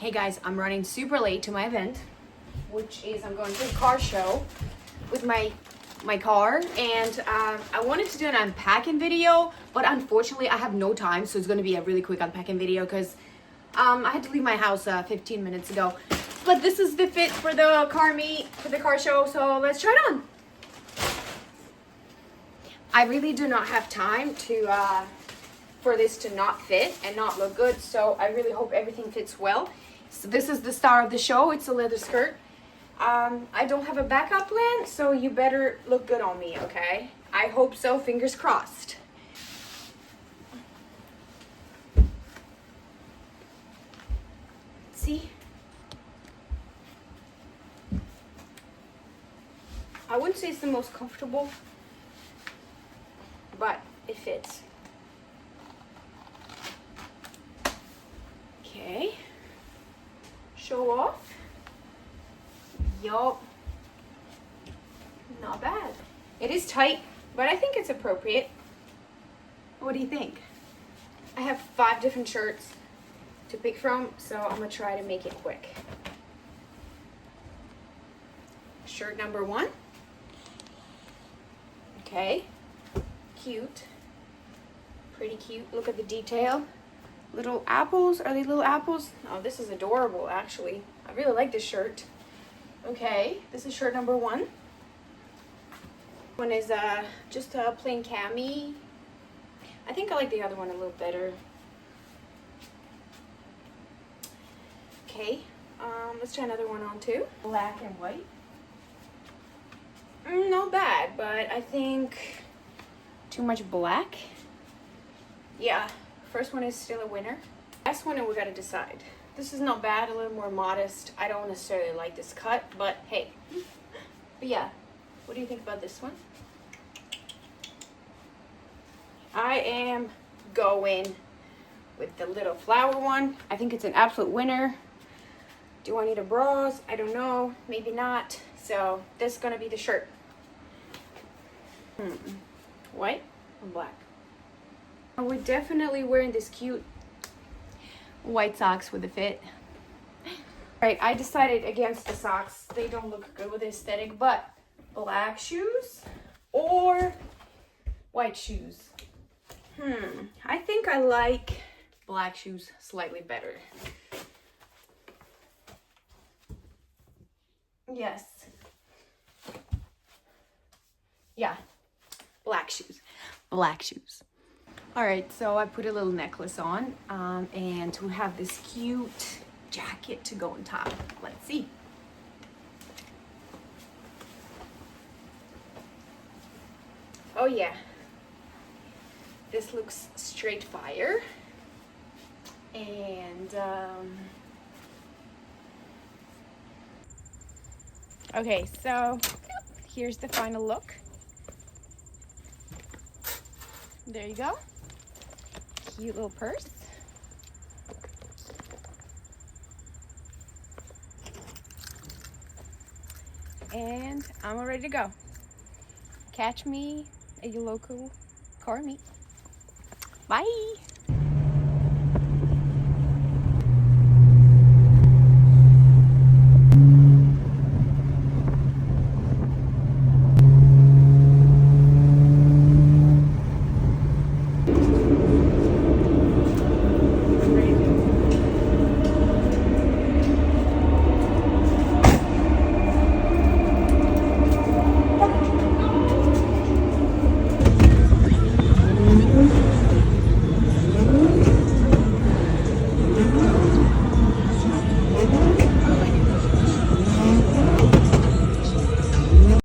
Hey guys, I'm running super late to my event, which is I'm going to a car show with my car, and I wanted to do an unpacking video, but unfortunately I have no time, so it's going to be a really quick unpacking video because I had to leave my house 15 minutes ago. But this is the fit for the car show, so let's try it on. I really do not have time to for this to not fit and not look good, so I really hope everything fits well. So this is the star of the show. It's a leather skirt. I don't have a backup plan, so you better look good on me, okay? I hope so, fingers crossed. See? I wouldn't say it's the most comfortable, but it fits. Okay. Show off. Yup. Not bad. It is tight, but I think it's appropriate. What do you think? I have 5 different shirts to pick from, so I'm gonna try to make it quick. Shirt number 1. Okay. Cute. Pretty cute. Look at the detail. Little apples. Are they little apples? Oh, this is adorable, actually. I really like this shirt. Okay, this is shirt number 1. One is just a plain cami. I think I like the other one a little better. Okay, let's try another one on too. Black and white. Not bad, but I think too much black. Yeah, first one is still a winner. Last one, and we gotta decide. This is not bad, a little more modest. I don't necessarily like this cut, but hey. But yeah, what do you think about this one? I am going with the little flower one. I think it's an absolute winner. Do I need a bras? I don't know, maybe not. So this is gonna be the shirt. White or black? We're definitely wearing this cute white socks with the fit. Right, I decided against the socks. They don't look good with the aesthetic, but black shoes or white shoes? I think I like black shoes slightly better. Yes. Yeah, black shoes. Black shoes. All right, so I put a little necklace on and to have this cute jacket to go on top. Let's see. Oh yeah, this looks straight fire. And okay, so here's the final look. There you go. Cute little purse. And I'm all ready to go. Catch me at your local car meet. Bye.